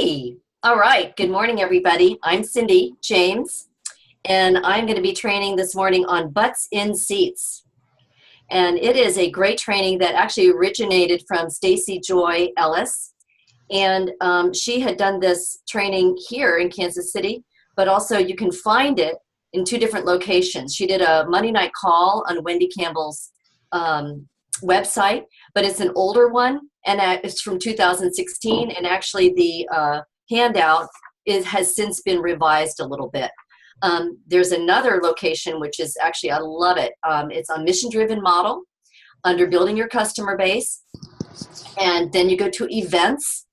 Hey, all right. Good morning, everybody. I'm Cyndi James, and I'm going to be training this morning on butts in seats. And it is a great training that actually originated from Stacy Joy Ellis. And she had done this training here in Kansas City, but also you can find it in two different locations. She did a Monday night call on Wendy Campbell's website, but it's an older one, and it's from 2016. And actually, the handout has since been revised a little bit. There's another location, which is actually, I love it. It's on mission-driven model under building your customer base. And then you go to events,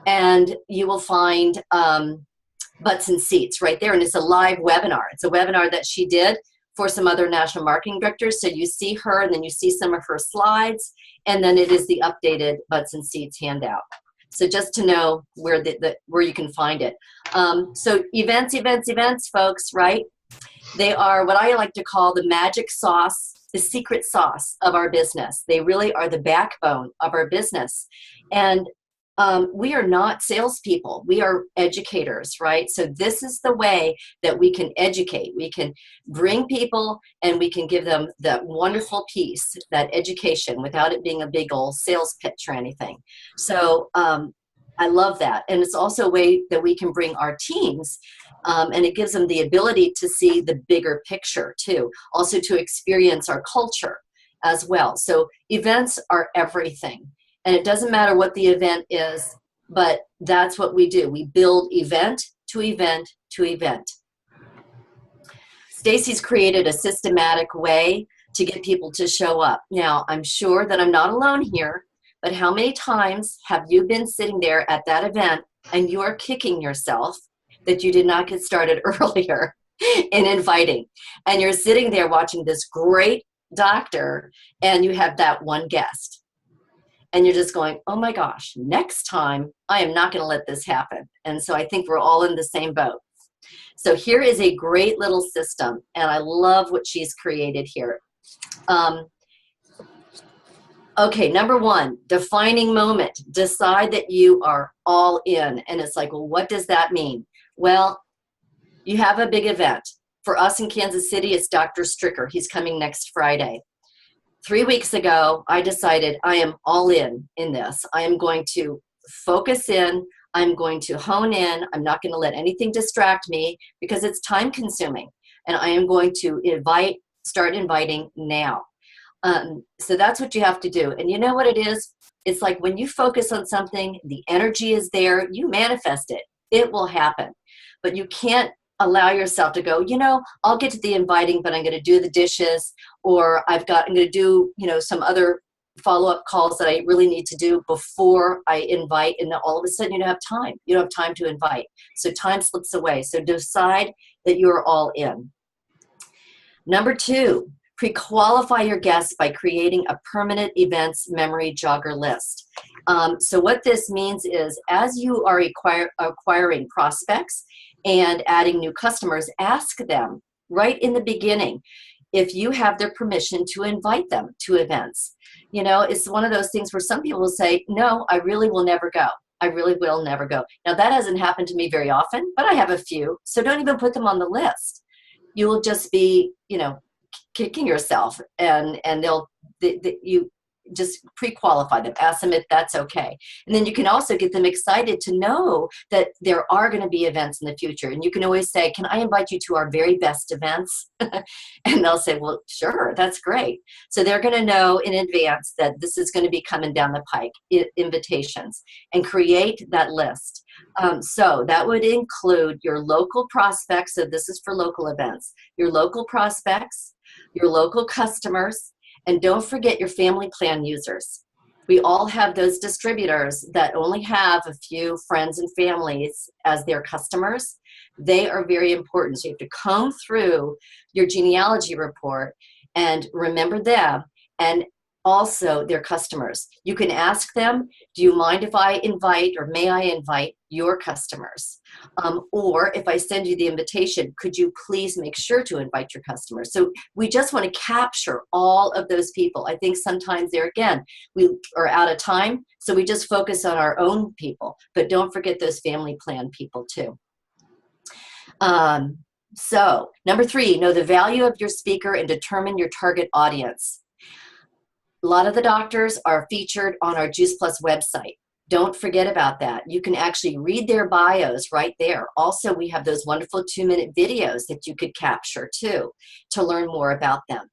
and you will find butts and seats right there. And it's a live webinar. It's a webinar that she did for some other national marketing directors. So you see her, and then you see some of her slides, and then it is the updated butts and seats handout. So just to know where where you can find it. So events, folks, right? They are what I like to call the magic sauce, the secret sauce of our business. They really are the backbone of our business. And we are not salespeople. We are educators, right? So this is the way that we can educate. We can bring people and we can give them that wonderful piece, that education, without it being a big old sales pitch or anything. So I love that. And it's also a way that we can bring our teams, and it gives them the ability to see the bigger picture too. Also to experience our culture as well. So events are everything. And it doesn't matter what the event is, but that's what we do. We build event to event to event. Stacy's created a systematic way to get people to show up. Now, I'm sure that I'm not alone here, but how many times have you been sitting there at that event and you are kicking yourself that you did not get started earlier in inviting? And you're sitting there watching this great doctor, and you have that one guest. And you're just going, oh my gosh, next time I am not going to let this happen. And so I think we're all in the same boat. So here is a great little system, and I love what she's created here. Okay, number one, defining moment. Decide that you are all in. And it's like, well, what does that mean? Well, you have a big event. For us in Kansas City, it's Dr. Stricker. He's coming next Friday. 3 weeks ago, I decided I am all in this. I am going to focus in. I'm going to hone in. I'm not going to let anything distract me because it's time consuming. And I am going to start inviting now. So that's what you have to do. And you know what it is? It's like when you focus on something, the energy is there, you manifest it. It will happen. But you can't allow yourself to go, I'll get to the inviting, but I'm going to do the dishes, or I'm going to do, some other follow-up calls that I really need to do before I invite. And then all of a sudden you don't have time. You don't have time to invite. So time slips away. So decide that you're all in. Number two, pre-qualify your guests by creating a permanent events memory jogger list. So what this means is, as you are acquiring prospects and adding new customers, ask them right in the beginning if you have their permission to invite them to events. It's one of those things where some people will say, no, I really will never go. I really will never go. Now, that hasn't happened to me very often, but I have a few. So don't even put them on the list. You will just be, kicking yourself, and you just pre-qualify them. Ask them if that's okay. And then you can also get them excited to know that there are going to be events in the future. And you can always say, can I invite you to our very best events? And they'll say, well, sure, that's great. So they're going to know in advance that this is going to be coming down the pike, invitations, and create that list. So that would include your local prospects. So this is for local events, your local prospects, your local customers, and don't forget your family plan users. We all have those distributors that only have a few friends and families as their customers. They are very important. So you have to comb through your genealogy report and remember them, and also their customers. You can ask them, do you mind if I invite, or may I invite your customers? Or if I send you the invitation, could you please make sure to invite your customers? So we just want to capture all of those people. I think sometimes there again, we are out of time, so we just focus on our own people, but don't forget those family plan people too. So number 3, know the value of your speaker and determine your target audience. A lot of the doctors are featured on our Juice Plus website. Don't forget about that. You can actually read their bios right there. Also, we have those wonderful 2-minute videos that you could capture too to learn more about them.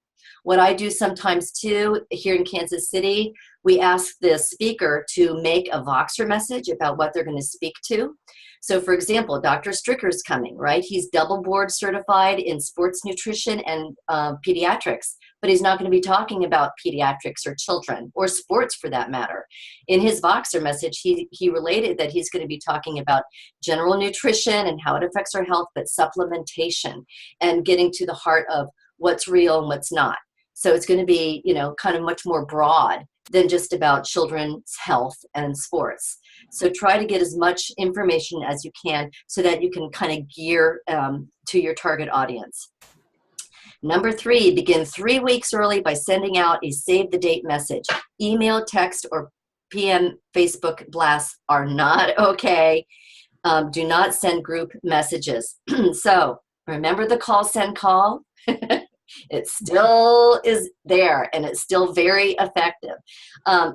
What I do sometimes too, here in Kansas City, we ask the speaker to make a Voxer message about what they're going to speak to. So for example, Dr. Stricker's coming, right? He's double board certified in sports nutrition and pediatrics, but he's not going to be talking about pediatrics or children or sports for that matter. In his Voxer message, he related that he's going to be talking about general nutrition and how it affects our health, but supplementation and getting to the heart of what's real and what's not. So it's going to be, you know, kind of much more broad than just about children's health and sports. So try to get as much information as you can so that you can kind of gear to your target audience. Number 3, begin 3 weeks early by sending out a save the date message. Email, text, or PM Facebook blasts are not okay. Do not send group messages. So remember the call, send, call? It still is there, and it's still very effective.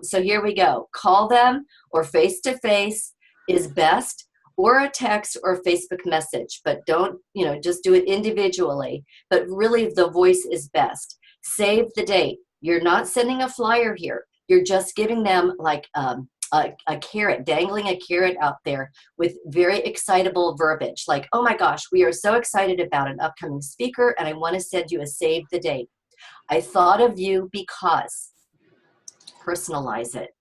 So here we go. Call them, or face-to-face is best, or a text or Facebook message, but don't, you know, just do it individually. But really, the voice is best. Save the date. You're not sending a flyer here. You're just giving them like a carrot, dangling a carrot out there with very excitable verbiage, like, oh my gosh, we are so excited about an upcoming speaker, and I want to send you a save the date. I thought of you because. Personalize it.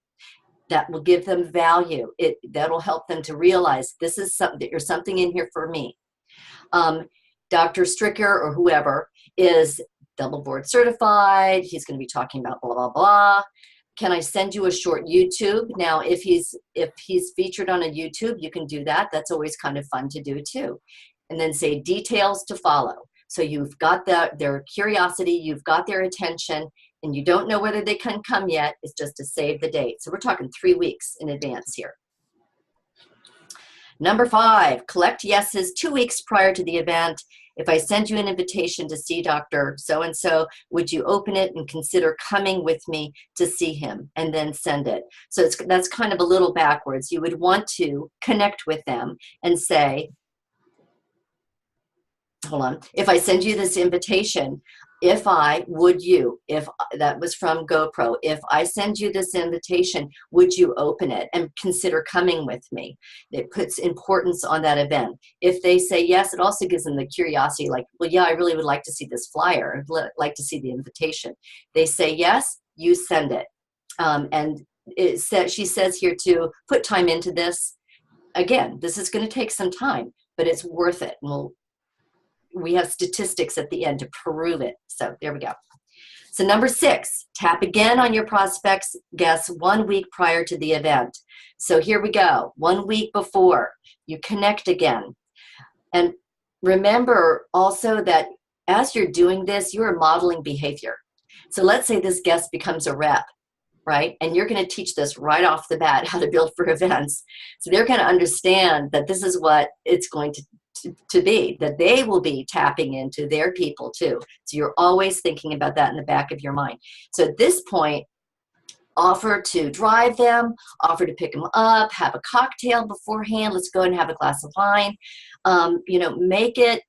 That will give them value. That'll help them to realize this is something, that there's something in here for me. Dr. Stricker or whoever is double board certified. He's going to be talking about blah, blah, blah. Can I send you a short YouTube? Now, if he's featured on a YouTube, you can do that. That's always kind of fun to do too. And then say details to follow. So you've got their curiosity, you've got their attention, and you don't know whether they can come yet. It's just to save the date. So we're talking 3 weeks in advance here. Number 5, collect yeses 2 weeks prior to the event. If I send you an invitation to see Dr. So-and-so, would you open it and consider coming with me to see him, and then send it? So that's kind of a little backwards. You would want to connect with them and say, hold on, if I send you this invitation, if that was from GoPro, if I send you this invitation, would you open it and consider coming with me? It puts importance on that event. If they say yes, it also gives them the curiosity, like, well, yeah, I really would like to see this flyer. I'd like to see the invitation. They say yes, you send it. And she says here to put time into this. Again, this is going to take some time, but it's worth it. And we have statistics at the end to prove it. So there we go. So number 6, tap again on your prospects' guests 1 week prior to the event. So here we go. 1 week before, you connect again. And remember also that as you're doing this, you are modeling behavior. So let's say this guest becomes a rep, right? And you're going to teach this right off the bat, how to build for events. So they're going to understand that this is what it's going to be, that they will be tapping into their people too. So you're always thinking about that in the back of your mind. So at this point, offer to drive them, offer to pick them up, have a cocktail beforehand. Let's go and have a glass of wine. Make it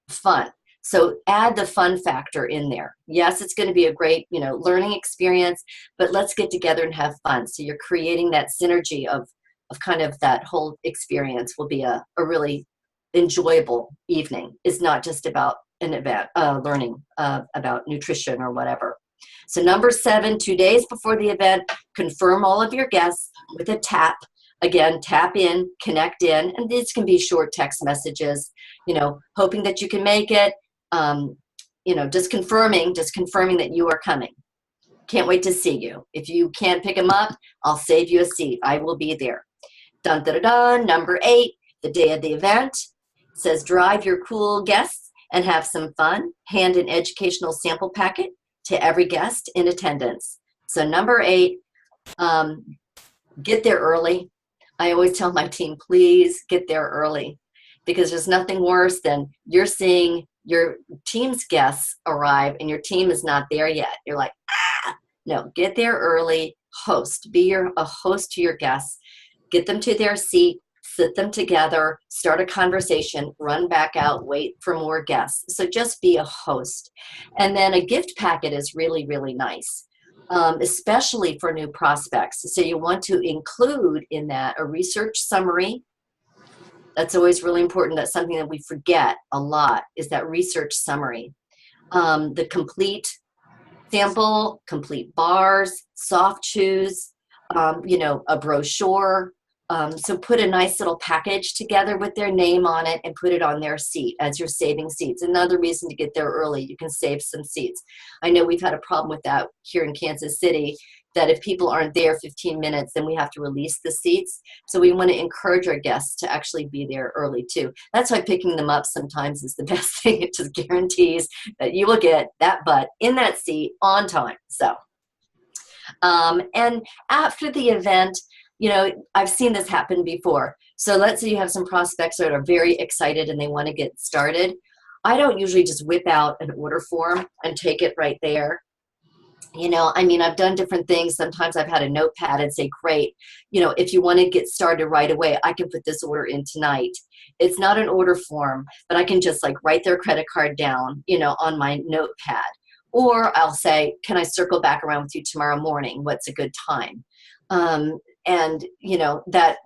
fun. So add the fun factor in there. Yes, it's going to be a great, learning experience, but let's get together and have fun. So you're creating that synergy of kind of that whole experience will be a really enjoyable evening. It's not just about an event, learning about nutrition or whatever. So number 7, 2 days before the event, confirm all of your guests with a tap. Again, tap in, connect in, and these can be short text messages, hoping that you can make it, just confirming that you are coming. Can't wait to see you. If you can't pick them up, I'll save you a seat. I will be there. Dun, dun, dun, dun. Number 8, the day of the event. It says drive your cool guests and have some fun. Hand an educational sample packet to every guest in attendance. So number 8, get there early. I always tell my team, please get there early, because there's nothing worse than you're seeing your team's guests arrive and your team is not there yet. You're like, no, get there early, host, be a host to your guests, get them to their seat, sit them together, start a conversation, run back out, wait for more guests. So just be a host. And then a gift packet is really, really nice, especially for new prospects. So you want to include in that a research summary. That's always really important. That's something that we forget a lot, is that research summary. The complete sample, complete bars, soft chews, a brochure. So put a nice little package together with their name on it and put it on their seat as you're saving seats. Another reason to get there early, you can save some seats. I know we've had a problem with that here in Kansas City, that if people aren't there 15 minutes, then we have to release the seats. So we want to encourage our guests to actually be there early too. That's why picking them up sometimes is the best thing. It just guarantees that you will get that butt in that seat on time. So, and after the event, I've seen this happen before. So let's say you have some prospects that are very excited and they want to get started. I don't usually just whip out an order form and take it right there. I've done different things. Sometimes I've had a notepad and say, great, if you want to get started right away, I can put this order in tonight. It's not an order form, but I can just write their credit card down, on my notepad. Or I'll say, can I circle back around with you tomorrow morning? What's a good time? That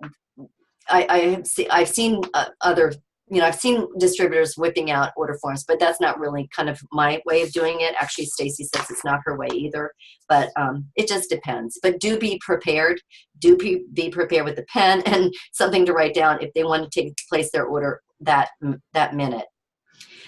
I've seen other, I've seen distributors whipping out order forms, but that's not really kind of my way of doing it. Actually, Stacy says it's not her way either, but it just depends. But do be prepared. Do be prepared with a pen and something to write down if they want to place their order that minute.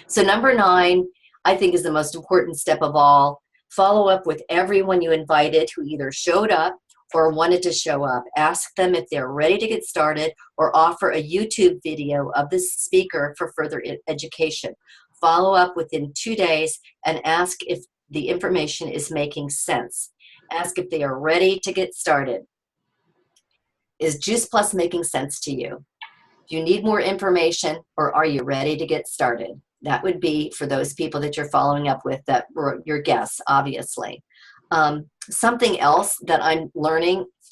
So number 9, I think, is the most important step of all. Follow up with everyone you invited who either showed up or wanted to show up. Ask them if they're ready to get started, or offer a YouTube video of the speaker for further education. Follow up within 2 days and ask if the information is making sense. Ask if they are ready to get started. Is Juice Plus making sense to you? Do you need more information, or are you ready to get started? That would be for those people that you're following up with, that were your guests, obviously. Something else that I'm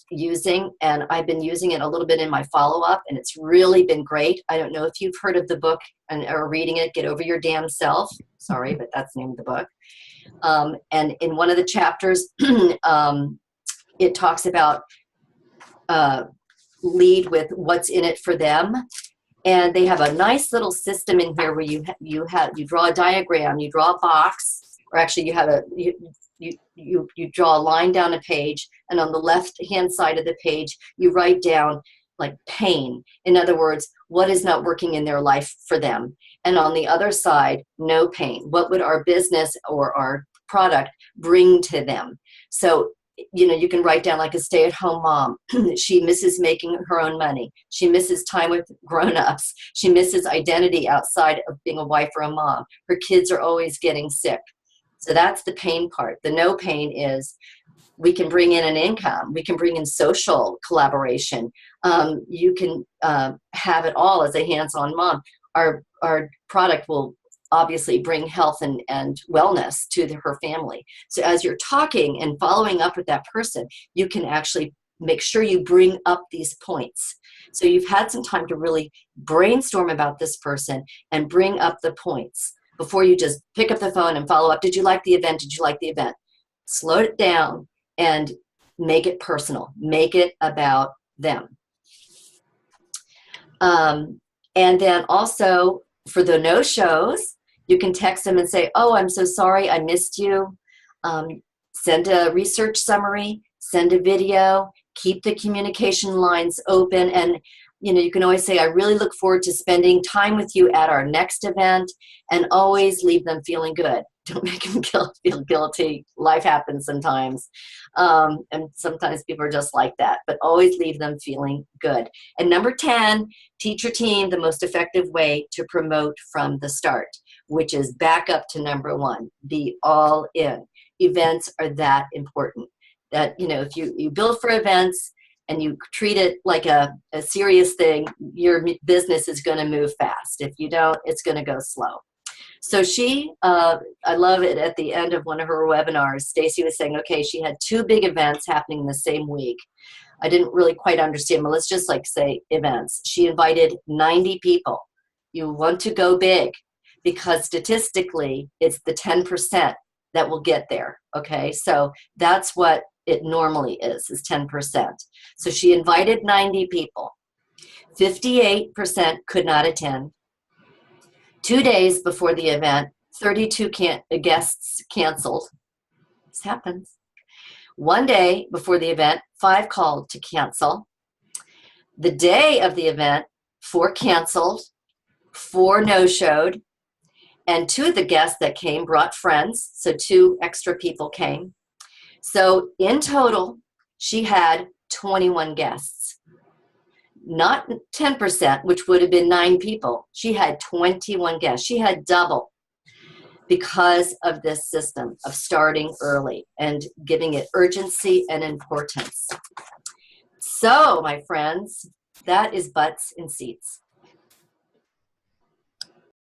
using, and I've been using it a little bit in my follow-up, and it's really been great. I don't know if you've heard of the book and are reading it, Get Over Your Damn Self. Sorry, but that's the name of the book. And in one of the chapters, it talks about lead with what's in it for them. And they have a nice little system in here where you draw a diagram, you draw a box, or actually you draw a line down a page, and on the left-hand side of the page, you write down pain. In other words, what is not working in their life for them. And on the other side, no pain. What would our business or our product bring to them? So, you can write down a stay-at-home mom. She misses making her own money. She misses time with grown-ups. She misses identity outside of being a wife or a mom. Her kids are always getting sick. So that's the pain part. The no pain is we can bring in an income. We can bring in social collaboration. You can have it all as a hands-on mom. Our product will obviously bring health and wellness to her family. So as you're talking and following up with that person, you can actually make sure you bring up these points. So you've had some time to really brainstorm about this person and bring up the points before you just pick up the phone and follow up. Did you like the event? Did you like the event? Slow it down and make it personal. Make it about them. And then also for the no-shows, you can text them and say, oh, I'm so sorry, I missed you. Send a research summary, send a video, keep the communication lines open. And you can always say, I really look forward to spending time with you at our next event, and always leave them feeling good. Don't make them feel guilty. Life happens sometimes. And sometimes people are just like that, but always leave them feeling good. And number 10, teach your team the most effective way to promote from the start, which is back up to number 1, be all in. Events are that important. That, if you build for events and you treat it like a serious thing, your business is going to move fast. If you don't, it's going to go slow. So I love it, at the end of one of her webinars, Stacy was saying, okay, she had 2 big events happening the same week. I didn't really quite understand, but let's just say events. She invited 90 people. You want to go big because statistically it's the 10% that will get there, okay? So that's what it normally is 10%. So she invited 90 people. 58% could not attend. 2 days before the event, 32 guests canceled. This happens. 1 day before the event, 5 called to cancel. The day of the event, 4 canceled, 4 no-showed, and 2 of the guests that came brought friends, so 2 extra people came. So in total, she had 21 guests. Not 10%, which would have been 9 people. She had 21 guests. She had double because of this system of starting early and giving it urgency and importance. So, my friends, that is butts in seats.